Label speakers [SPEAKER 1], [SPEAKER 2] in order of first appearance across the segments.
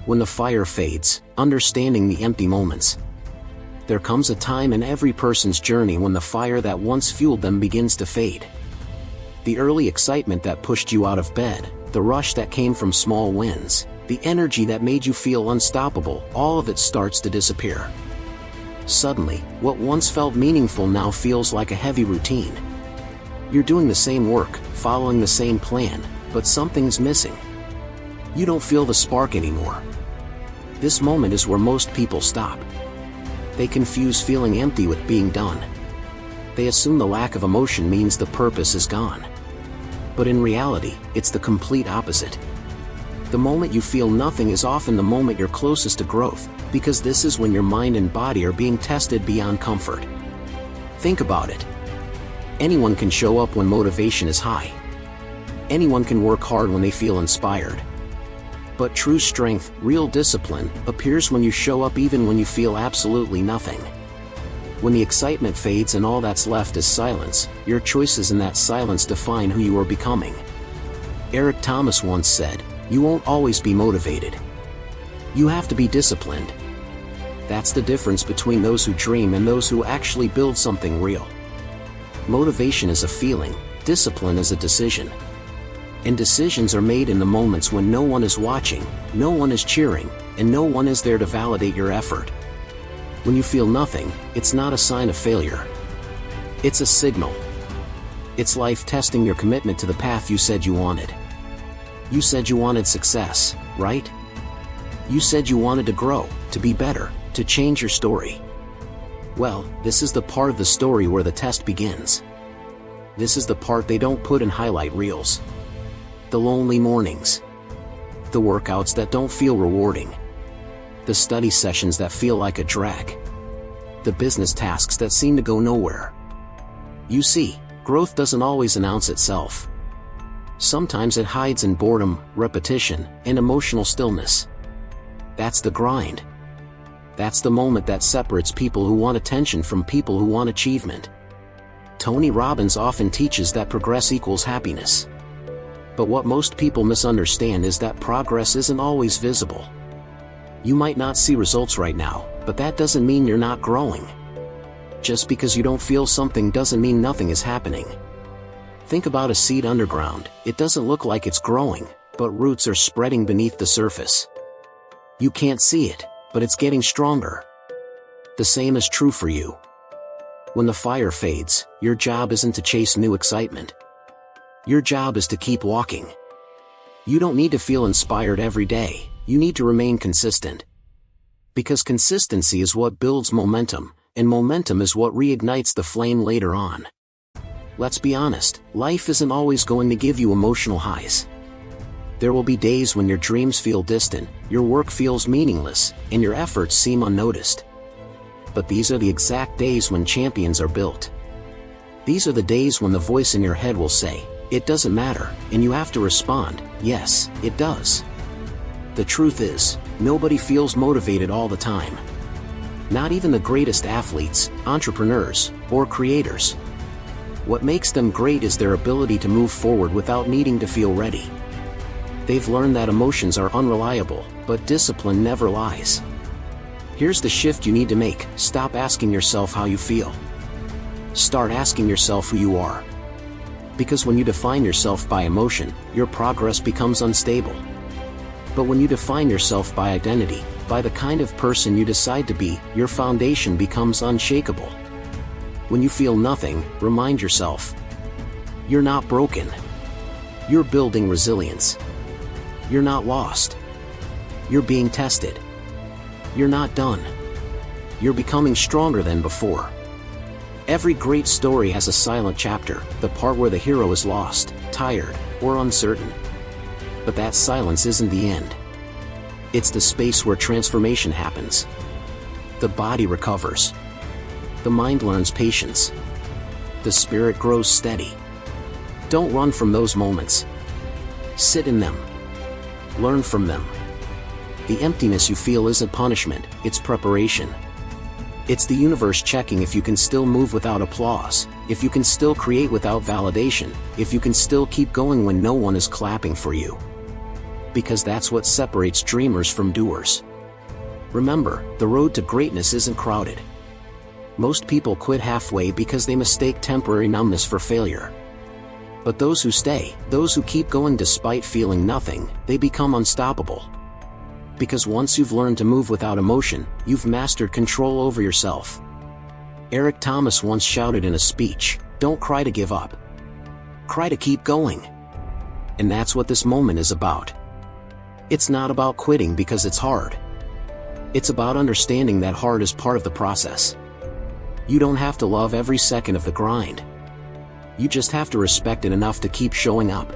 [SPEAKER 1] When the fire fades, understanding the empty moments. There comes a time in every person's journey when the fire that once fueled them begins to fade. The early excitement that pushed you out of bed, the rush that came from small wins, the energy that made you feel unstoppable, all of it starts to disappear. Suddenly, what once felt meaningful now feels like a heavy routine. You're doing the same work, following the same plan, but something's missing. You don't feel the spark anymore. This moment is where most people stop. They confuse feeling empty with being done. They assume the lack of emotion means the purpose is gone. But in reality, it's the complete opposite. The moment you feel nothing is often the moment you're closest to growth, because this is when your mind and body are being tested beyond comfort. Think about it. Anyone can show up when motivation is high. Anyone can work hard when they feel inspired. But true strength, real discipline, appears when you show up even when you feel absolutely nothing. When the excitement fades and all that's left is silence, your choices in that silence define who you are becoming. Eric Thomas once said, "You won't always be motivated. You have to be disciplined." That's the difference between those who dream and those who actually build something real. Motivation is a feeling, discipline is a decision. And decisions are made in the moments when no one is watching, no one is cheering, and no one is there to validate your effort. When you feel nothing, it's not a sign of failure. It's a signal. It's life testing your commitment to the path you said you wanted. You said you wanted success, right? You said you wanted to grow, to be better, to change your story. Well, this is the part of the story where the test begins. This is the part they don't put in highlight reels. The lonely mornings. The workouts that don't feel rewarding. The study sessions that feel like a drag. The business tasks that seem to go nowhere. You see, growth doesn't always announce itself. Sometimes it hides in boredom, repetition, and emotional stillness. That's the grind. That's the moment that separates people who want attention from people who want achievement. Tony Robbins often teaches that progress equals happiness. But what most people misunderstand is that progress isn't always visible. You might not see results right now, but that doesn't mean you're not growing. Just because you don't feel something doesn't mean nothing is happening. Think about a seed underground. It doesn't look like it's growing, but roots are spreading beneath the surface. You can't see it, but it's getting stronger. The same is true for you. When the fire fades, your job isn't to chase new excitement. Your job is to keep walking. You don't need to feel inspired every day, you need to remain consistent. Because consistency is what builds momentum, and momentum is what reignites the flame later on. Let's be honest, life isn't always going to give you emotional highs. There will be days when your dreams feel distant, your work feels meaningless, and your efforts seem unnoticed. But these are the exact days when champions are built. These are the days when the voice in your head will say, "It doesn't matter," and you have to respond, "Yes, it does." The truth is, nobody feels motivated all the time. Not even the greatest athletes, entrepreneurs, or creators. What makes them great is their ability to move forward without needing to feel ready. They've learned that emotions are unreliable, but discipline never lies. Here's the shift you need to make: stop asking yourself how you feel. Start asking yourself who you are. Because when you define yourself by emotion, your progress becomes unstable. But when you define yourself by identity, by the kind of person you decide to be, your foundation becomes unshakable. When you feel nothing, remind yourself, you're not broken. You're building resilience. You're not lost. You're being tested. You're not done. You're becoming stronger than before. Every great story has a silent chapter, the part where the hero is lost, tired, or uncertain. But that silence isn't the end. It's the space where transformation happens. The body recovers. The mind learns patience. The spirit grows steady. Don't run from those moments. Sit in them. Learn from them. The emptiness you feel isn't punishment, it's preparation. It's the universe checking if you can still move without applause, if you can still create without validation, if you can still keep going when no one is clapping for you. because that's what separates dreamers from doers. Remember, the road to greatness isn't crowded. Most people quit halfway because they mistake temporary numbness for failure. But those who stay, those who keep going despite feeling nothing, they become unstoppable. Because once you've learned to move without emotion, you've mastered control over yourself. Eric Thomas once shouted in a speech, "Don't cry to give up. Cry to keep going." And that's what this moment is about. It's not about quitting because it's hard. It's about understanding that hard is part of the process. You don't have to love every second of the grind. You just have to respect it enough to keep showing up.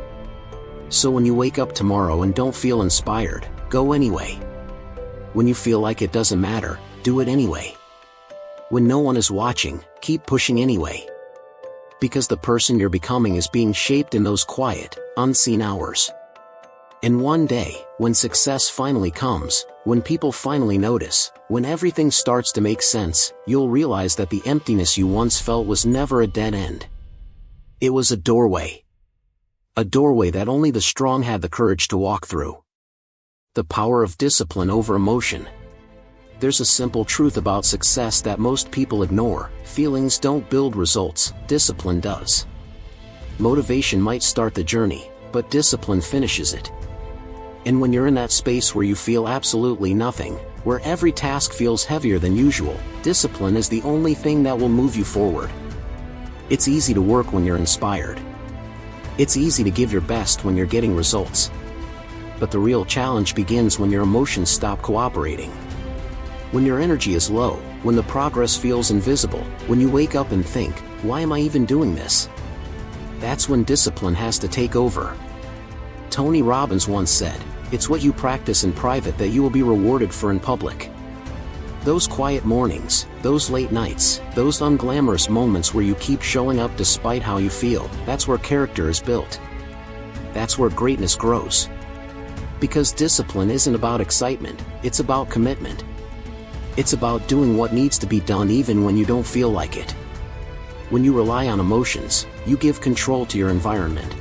[SPEAKER 1] So when you wake up tomorrow and don't feel inspired, go anyway. When you feel like it doesn't matter, do it anyway. When no one is watching, keep pushing anyway. Because the person you're becoming is being shaped in those quiet, unseen hours. And one day, when success finally comes, when people finally notice, when everything starts to make sense, you'll realize that the emptiness you once felt was never a dead end. It was a doorway. A doorway that only the strong had the courage to walk through. The power of discipline over emotion. There's a simple truth about success that most people ignore: feelings don't build results, discipline does. Motivation might start the journey, but discipline finishes it. And when you're in that space where you feel absolutely nothing, where every task feels heavier than usual, discipline is the only thing that will move you forward. It's easy to work when you're inspired. It's easy to give your best when you're getting results. But the real challenge begins when your emotions stop cooperating. When your energy is low, when the progress feels invisible, when you wake up and think, "Why am I even doing this?" That's when discipline has to take over. Tony Robbins once said, "It's what you practice in private that you will be rewarded for in public." Those quiet mornings, those late nights, those unglamorous moments where you keep showing up despite how you feel, that's where character is built. That's where greatness grows. Because discipline isn't about excitement, it's about commitment. It's about doing what needs to be done even when you don't feel like it. When you rely on emotions, you give control to your environment.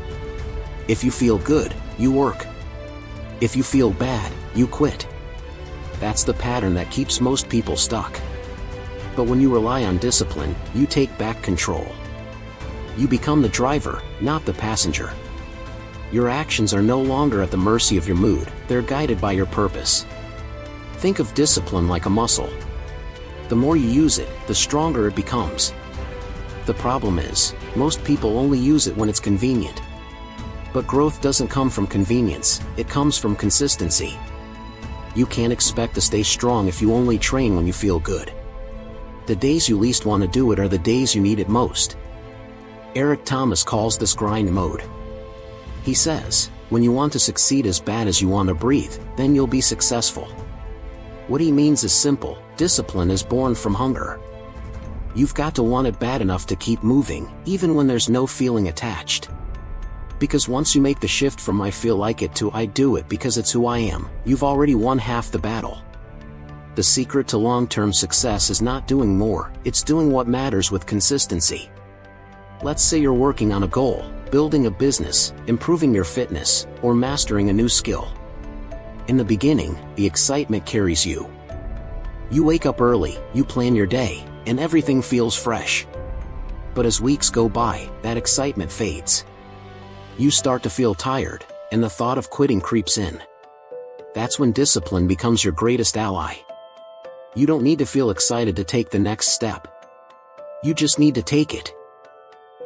[SPEAKER 1] If you feel good, you work. If you feel bad, you quit. That's the pattern that keeps most people stuck. But when you rely on discipline, you take back control. You become the driver, not the passenger. Your actions are no longer at the mercy of your mood, they're guided by your purpose. Think of discipline like a muscle. The more you use it, the stronger it becomes. The problem is, most people only use it when it's convenient. But growth doesn't come from convenience, it comes from consistency. You can't expect to stay strong if you only train when you feel good. The days you least want to do it are the days you need it most. Eric Thomas calls this grind mode. He says, when you want to succeed as bad as you want to breathe, then you'll be successful. What he means is simple: discipline is born from hunger. You've got to want it bad enough to keep moving, even when there's no feeling attached. Because once you make the shift from "I feel like it" to "I do it because it's who I am," you've already won half the battle. The secret to long-term success is not doing more, it's doing what matters with consistency. Let's say you're working on a goal, building a business, improving your fitness, or mastering a new skill. In the beginning, the excitement carries you. You wake up early, you plan your day, and everything feels fresh. But as weeks go by, that excitement fades. You start to feel tired, and the thought of quitting creeps in. That's when discipline becomes your greatest ally. You don't need to feel excited to take the next step. You just need to take it.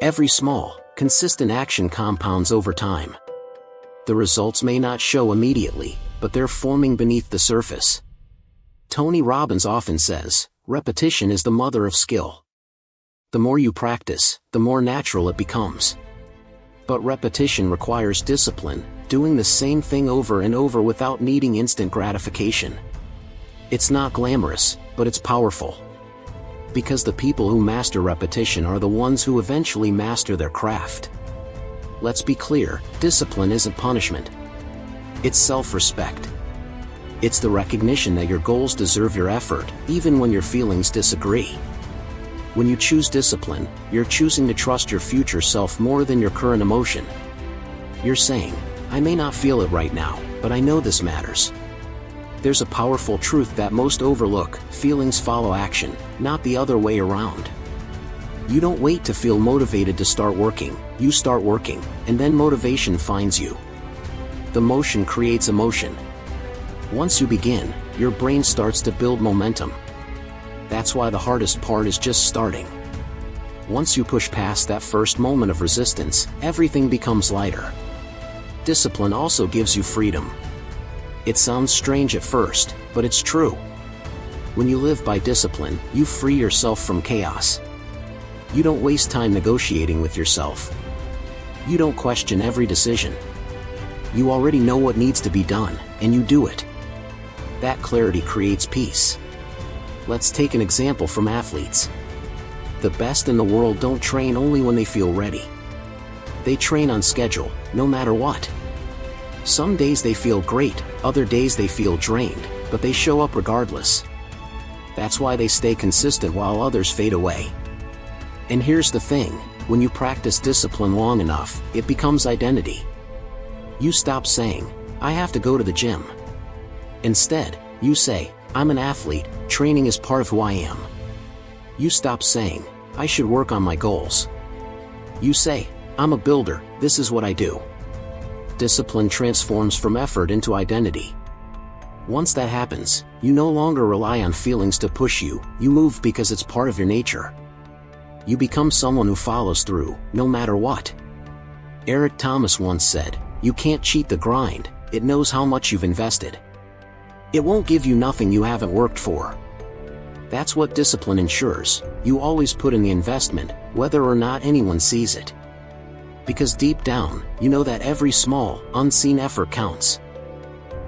[SPEAKER 1] Every small, consistent action compounds over time. The results may not show immediately, but they're forming beneath the surface. Tony Robbins often says, repetition is the mother of skill. The more you practice, the more natural it becomes. But repetition requires discipline, doing the same thing over and over without needing instant gratification. It's not glamorous, but it's powerful. Because the people who master repetition are the ones who eventually master their craft. Let's be clear, discipline isn't punishment. It's self-respect. It's the recognition that your goals deserve your effort, even when your feelings disagree. When you choose discipline, you're choosing to trust your future self more than your current emotion. You're saying, I may not feel it right now, but I know this matters. There's a powerful truth that most overlook: feelings follow action, not the other way around. You don't wait to feel motivated to start working, you start working, and then motivation finds you. The motion creates emotion. Once you begin, your brain starts to build momentum. That's why the hardest part is just starting. Once you push past that first moment of resistance, everything becomes lighter. Discipline also gives you freedom. It sounds strange at first, but it's true. When you live by discipline, you free yourself from chaos. You don't waste time negotiating with yourself. You don't question every decision. You already know what needs to be done, and you do it. That clarity creates peace. Let's take an example from athletes. The best in the world don't train only when they feel ready. They train on schedule, no matter what. Some days they feel great, other days they feel drained, but they show up regardless. That's why they stay consistent while others fade away. And here's the thing, when you practice discipline long enough, it becomes identity. You stop saying, "I have to go to the gym." Instead, you say, "I'm an athlete, training is part of who I am." You stop saying, "I should work on my goals." You say, "I'm a builder, this is what I do." Discipline transforms from effort into identity. Once that happens, you no longer rely on feelings to push you, you move because it's part of your nature. You become someone who follows through, no matter what. Eric Thomas once said, "You can't cheat the grind, it knows how much you've invested. It won't give you nothing you haven't worked for." That's what discipline ensures: you always put in the investment, whether or not anyone sees it. Because deep down, you know that every small, unseen effort counts.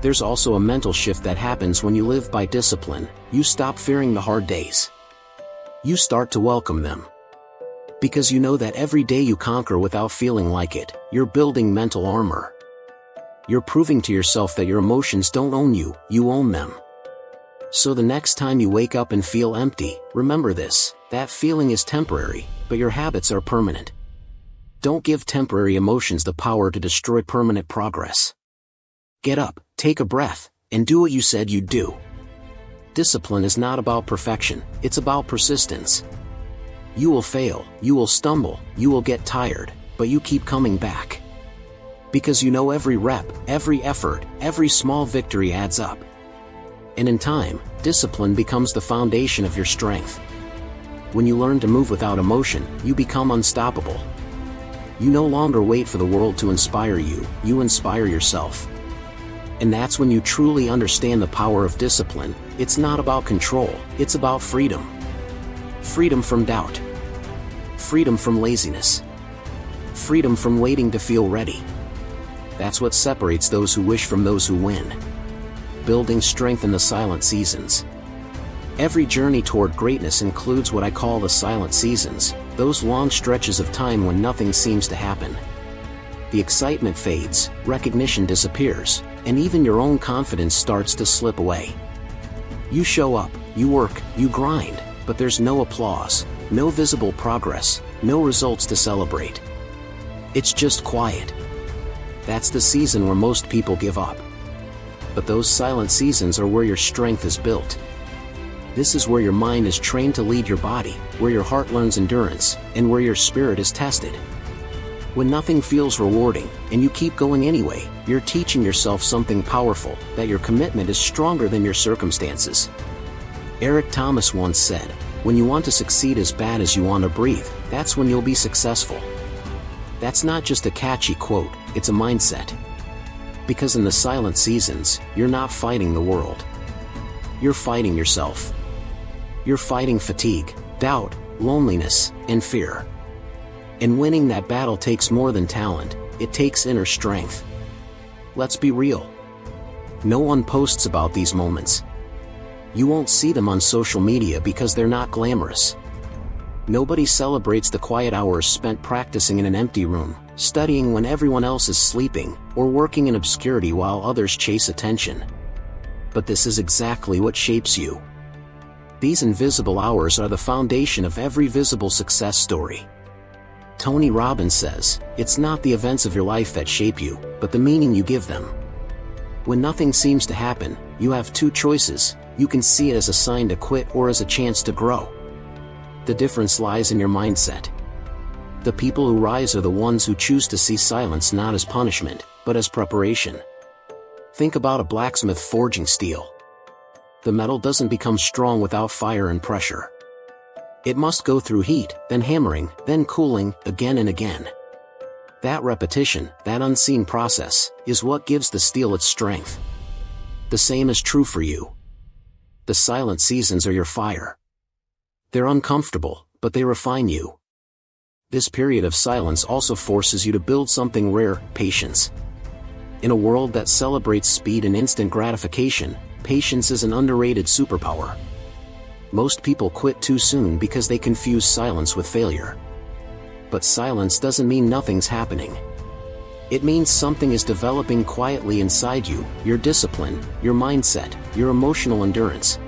[SPEAKER 1] There's also a mental shift that happens when you live by discipline. You stop fearing the hard days. You start to welcome them. Because you know that every day you conquer without feeling like it, you're building mental armor. You're proving to yourself that your emotions don't own you, you own them. So the next time you wake up and feel empty, remember this: that feeling is temporary, but your habits are permanent. Don't give temporary emotions the power to destroy permanent progress. Get up, take a breath, and do what you said you'd do. Discipline is not about perfection, it's about persistence. You will fail, you will stumble, you will get tired, but you keep coming back. Because you know every rep, every effort, every small victory adds up. And in time, discipline becomes the foundation of your strength. When you learn to move without emotion, you become unstoppable. You no longer wait for the world to inspire you, you inspire yourself. And that's when you truly understand the power of discipline. It's not about control, it's about freedom. Freedom from doubt. Freedom from laziness. Freedom from waiting to feel ready. That's what separates those who wish from those who win. Building strength in the silent seasons. Every journey toward greatness includes what I call the silent seasons, those long stretches of time when nothing seems to happen. The excitement fades, recognition disappears, and even your own confidence starts to slip away. You show up, you work, you grind, but there's no applause, no visible progress, no results to celebrate. It's just quiet. That's the season where most people give up. But those silent seasons are where your strength is built. This is where your mind is trained to lead your body, where your heart learns endurance, and where your spirit is tested. When nothing feels rewarding, and you keep going anyway, you're teaching yourself something powerful, that your commitment is stronger than your circumstances. Eric Thomas once said, "When you want to succeed as bad as you want to breathe, that's when you'll be successful." That's not just a catchy quote, it's a mindset. Because in the silent seasons, you're not fighting the world. You're fighting yourself. You're fighting fatigue, doubt, loneliness, and fear. And winning that battle takes more than talent, it takes inner strength. Let's be real. No one posts about these moments. You won't see them on social media because they're not glamorous. Nobody celebrates the quiet hours spent practicing in an empty room, studying when everyone else is sleeping, or working in obscurity while others chase attention. But this is exactly what shapes you. These invisible hours are the foundation of every visible success story. Tony Robbins says, "It's not the events of your life that shape you, but the meaning you give them." When nothing seems to happen, you have two choices. You can see it as a sign to quit or as a chance to grow. The difference lies in your mindset. The people who rise are the ones who choose to see silence not as punishment, but as preparation. Think about a blacksmith forging steel. The metal doesn't become strong without fire and pressure. It must go through heat, then hammering, then cooling, again and again. That repetition, that unseen process, is what gives the steel its strength. The same is true for you. The silent seasons are your fire. They're uncomfortable, but they refine you. This period of silence also forces you to build something rare: patience. In a world that celebrates speed and instant gratification, patience is an underrated superpower. Most people quit too soon because they confuse silence with failure. But silence doesn't mean nothing's happening. It means something is developing quietly inside you: your discipline, your mindset, your emotional endurance.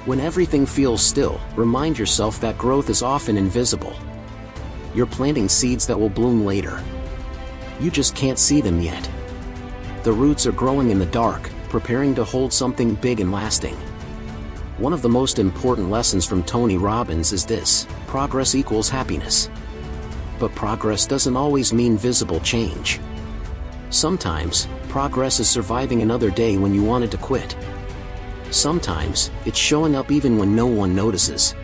[SPEAKER 1] When everything feels still, remind yourself that growth is often invisible. You're planting seeds that will bloom later. You just can't see them yet. The roots are growing in the dark, preparing to hold something big and lasting. One of the most important lessons from Tony Robbins is this: progress equals happiness. But progress doesn't always mean visible change. Sometimes, progress is surviving another day when you wanted to quit. Sometimes, it's showing up even when no one notices.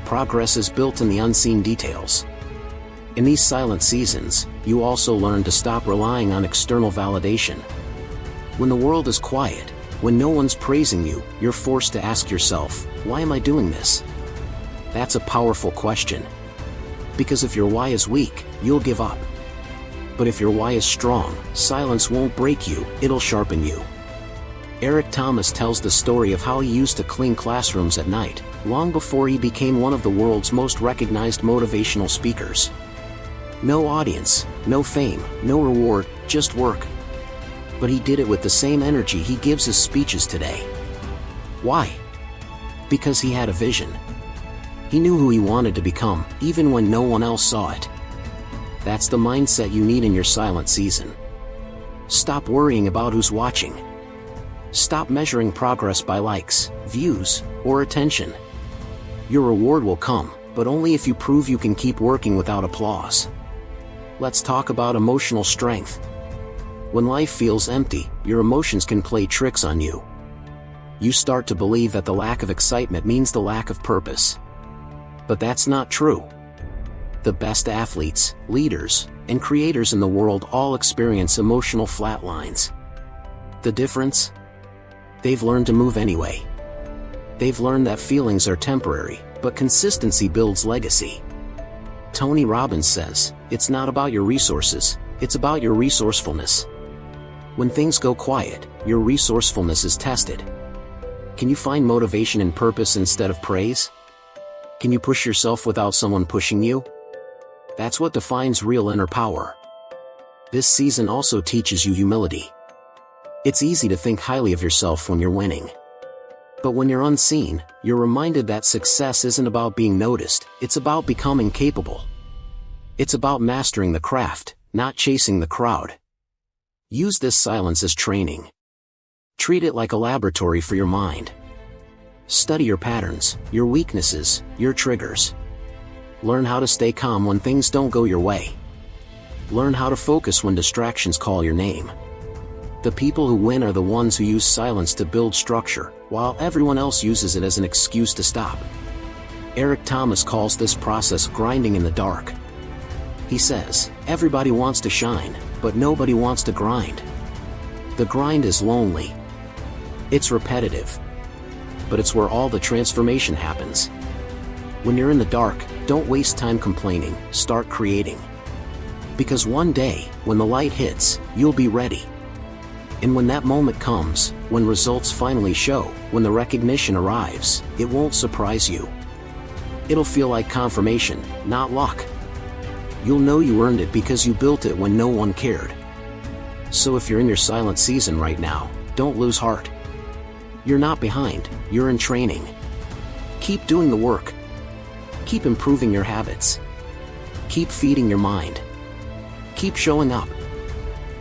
[SPEAKER 1] Progress is built in the unseen details. In these silent seasons, you also learn to stop relying on external validation. When the world is quiet, when no one's praising you, you're forced to ask yourself, why am I doing this? That's a powerful question. Because if your why is weak, you'll give up. But if your why is strong, silence won't break you, it'll sharpen you. Eric Thomas tells the story of how he used to clean classrooms at night, long before he became one of the world's most recognized motivational speakers. No audience, no fame, no reward, just work. But he did it with the same energy he gives his speeches today. Why? Because he had a vision. He knew who he wanted to become, even when no one else saw it. That's the mindset you need in your silent season. Stop worrying about who's watching. Stop measuring progress by likes, views, or attention. Your reward will come, but only if you prove you can keep working without applause. Let's talk about emotional strength. When life feels empty, your emotions can play tricks on you. You start to believe that the lack of excitement means the lack of purpose. But that's not true. The best athletes, leaders, and creators in the world all experience emotional flatlines. The difference? They've learned to move anyway. They've learned that feelings are temporary, but consistency builds legacy. Tony Robbins says, it's not about your resources, it's about your resourcefulness. When things go quiet, your resourcefulness is tested. Can you find motivation and purpose instead of praise? Can you push yourself without someone pushing you? That's what defines real inner power. This season also teaches you humility. It's easy to think highly of yourself when you're winning. But when you're unseen, you're reminded that success isn't about being noticed, it's about becoming capable. It's about mastering the craft, not chasing the crowd. Use this silence as training. Treat it like a laboratory for your mind. Study your patterns, your weaknesses, your triggers. Learn how to stay calm when things don't go your way. Learn how to focus when distractions call your name. The people who win are the ones who use silence to build structure, while everyone else uses it as an excuse to stop. Eric Thomas calls this process grinding in the dark. He says, everybody wants to shine, but nobody wants to grind. The grind is lonely. It's repetitive. But it's where all the transformation happens. When you're in the dark, don't waste time complaining, start creating. Because one day, when the light hits, you'll be ready. And when that moment comes, when results finally show, when the recognition arrives, it won't surprise you. It'll feel like confirmation, not luck. You'll know you earned it because you built it when no one cared. So if you're in your silent season right now, don't lose heart. You're not behind, you're in training. Keep doing the work. Keep improving your habits. Keep feeding your mind. Keep showing up.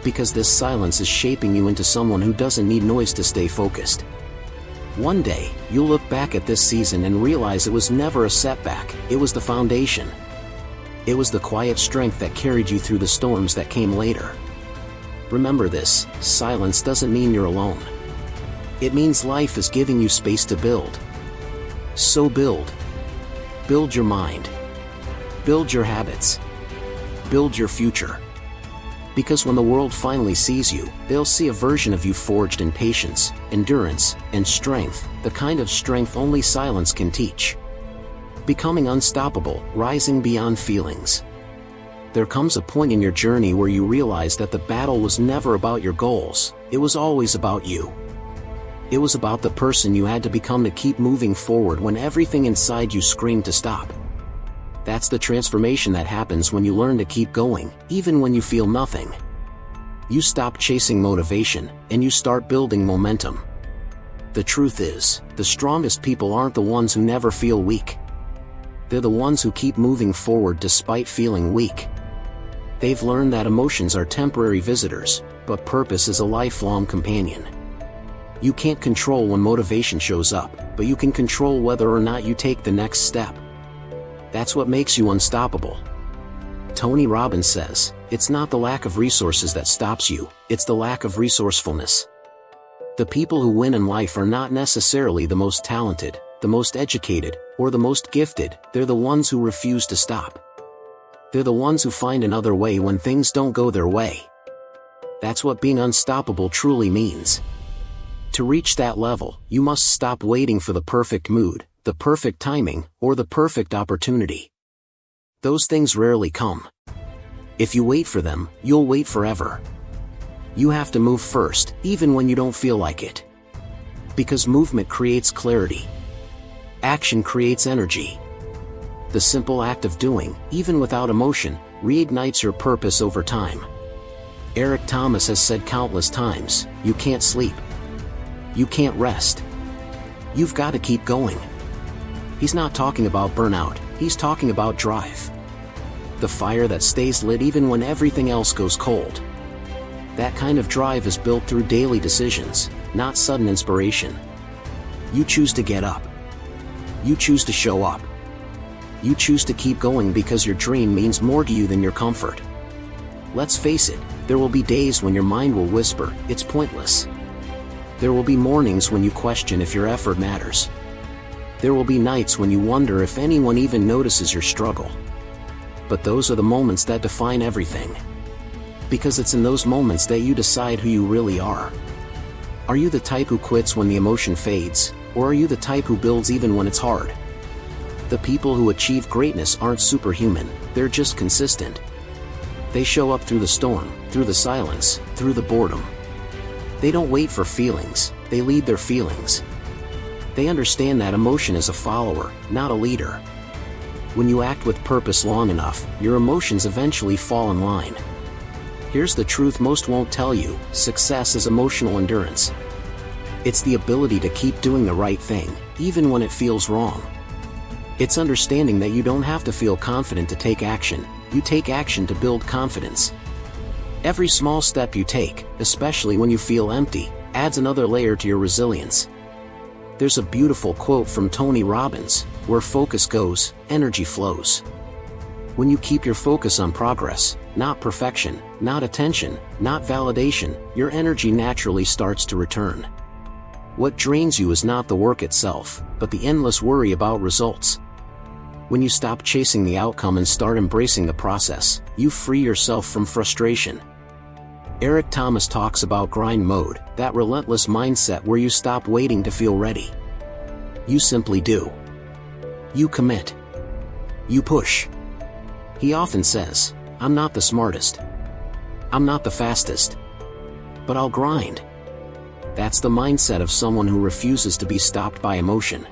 [SPEAKER 1] Because this silence is shaping you into someone who doesn't need noise to stay focused. One day, you'll look back at this season and realize it was never a setback, it was the foundation. It was the quiet strength that carried you through the storms that came later. Remember this, silence doesn't mean you're alone. It means life is giving you space to build. So build. Build your mind. Build your habits. Build your future. Because when the world finally sees you, they'll see a version of you forged in patience, endurance, and strength, the kind of strength only silence can teach. Becoming unstoppable, rising beyond feelings. There comes a point in your journey where you realize that the battle was never about your goals, it was always about you. It was about the person you had to become to keep moving forward when everything inside you screamed to stop. That's the transformation that happens when you learn to keep going, even when you feel nothing. You stop chasing motivation, and you start building momentum. The truth is, the strongest people aren't the ones who never feel weak. They're the ones who keep moving forward despite feeling weak. They've learned that emotions are temporary visitors, but purpose is a lifelong companion. You can't control when motivation shows up, but you can control whether or not you take the next step. That's what makes you unstoppable. Tony Robbins says, it's not the lack of resources that stops you, it's the lack of resourcefulness. The people who win in life are not necessarily the most talented, the most educated, or the most gifted, they're the ones who refuse to stop. They're the ones who find another way when things don't go their way. That's what being unstoppable truly means. To reach that level, you must stop waiting for the perfect mood, the perfect timing, or the perfect opportunity. Those things rarely come. If you wait for them, you'll wait forever. You have to move first, even when you don't feel like it. Because movement creates clarity. Action creates energy. The simple act of doing, even without emotion, reignites your purpose over time. Eric Thomas has said countless times, you can't sleep. You can't rest. You've got to keep going. He's not talking about burnout, he's talking about drive. The fire that stays lit even when everything else goes cold. That kind of drive is built through daily decisions, not sudden inspiration. You choose to get up. You choose to show up. You choose to keep going because your dream means more to you than your comfort. Let's face it, there will be days when your mind will whisper, it's pointless. There will be mornings when you question if your effort matters. There will be nights when you wonder if anyone even notices your struggle. But those are the moments that define everything. Because it's in those moments that you decide who you really are. Are you the type who quits when the emotion fades, or are you the type who builds even when it's hard? The people who achieve greatness aren't superhuman, they're just consistent. They show up through the storm, through the silence, through the boredom. They don't wait for feelings, they lead their feelings. They understand that emotion is a follower, not a leader. When you act with purpose long enough, your emotions eventually fall in line. Here's the truth most won't tell you, success is emotional endurance. It's the ability to keep doing the right thing, even when it feels wrong. It's understanding that you don't have to feel confident to take action, you take action to build confidence. Every small step you take, especially when you feel empty, adds another layer to your resilience. There's a beautiful quote from Tony Robbins, where focus goes, energy flows. When you keep your focus on progress, not perfection, not attention, not validation, your energy naturally starts to return. What drains you is not the work itself, but the endless worry about results. When you stop chasing the outcome and start embracing the process, you free yourself from frustration. Eric Thomas talks about grind mode, that relentless mindset where you stop waiting to feel ready. You simply do. You commit. You push. He often says, I'm not the smartest. I'm not the fastest. But I'll grind. That's the mindset of someone who refuses to be stopped by emotion.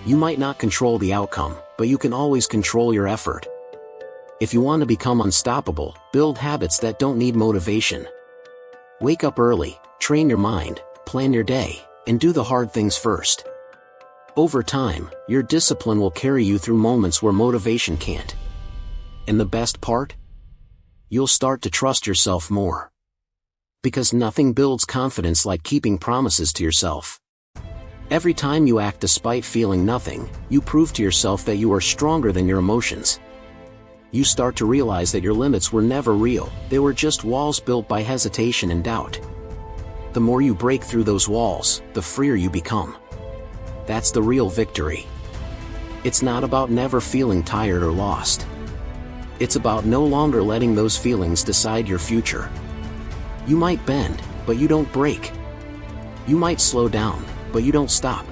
[SPEAKER 1] You might not control the outcome, but you can always control your effort. If you want to become unstoppable, build habits that don't need motivation. Wake up early, train your mind, plan your day, and do the hard things first. Over time, your discipline will carry you through moments where motivation can't. And the best part? You'll start to trust yourself more. Because nothing builds confidence like keeping promises to yourself. Every time you act despite feeling nothing, you prove to yourself that you are stronger than your emotions. You start to realize that your limits were never real, they were just walls built by hesitation and doubt. The more you break through those walls, the freer you become. That's the real victory. It's not about never feeling tired or lost. It's about no longer letting those feelings decide your future. You might bend, but you don't break. You might slow down, but you don't stop.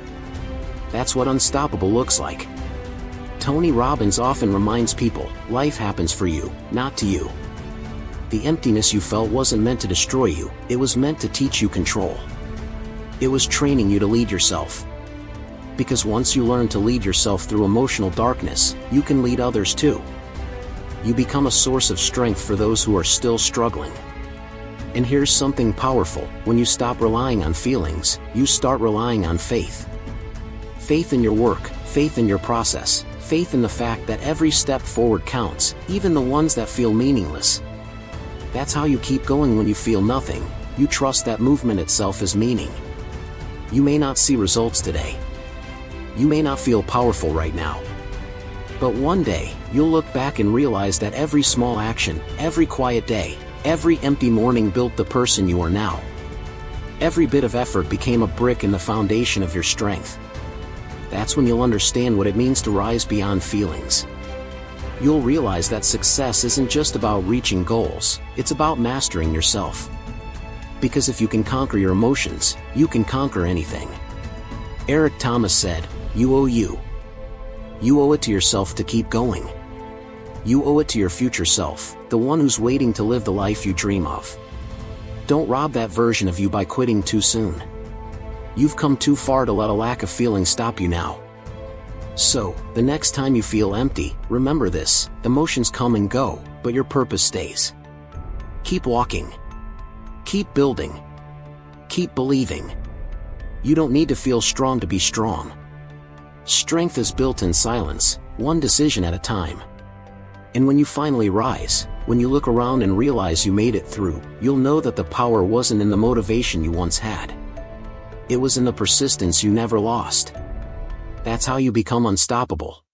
[SPEAKER 1] That's what unstoppable looks like. Tony Robbins often reminds people, life happens for you, not to you. The emptiness you felt wasn't meant to destroy you, it was meant to teach you control. It was training you to lead yourself. Because once you learn to lead yourself through emotional darkness, you can lead others too. You become a source of strength for those who are still struggling. And here's something powerful, when you stop relying on feelings, you start relying on faith. Faith in your work, faith in your process, faith in the fact that every step forward counts, even the ones that feel meaningless. That's how you keep going when you feel nothing. You trust that movement itself has meaning. You may not see results today. You may not feel powerful right now. But one day, you'll look back and realize that every small action, every quiet day, every empty morning built the person you are now. Every bit of effort became a brick in the foundation of your strength. That's when you'll understand what it means to rise beyond feelings. You'll realize that success isn't just about reaching goals, it's about mastering yourself. Because if you can conquer your emotions, you can conquer anything. Eric Thomas said, "You owe you. You owe it to yourself to keep going. You owe it to your future self, the one who's waiting to live the life you dream of. Don't rob that version of you by quitting too soon. You've come too far to let a lack of feeling stop you now." So, the next time you feel empty, remember this, emotions come and go, but your purpose stays. Keep walking. Keep building. Keep believing. You don't need to feel strong to be strong. Strength is built in silence, one decision at a time. And when you finally rise, when you look around and realize you made it through, you'll know that the power wasn't in the motivation you once had. It was in the persistence you never lost. That's how you become unstoppable.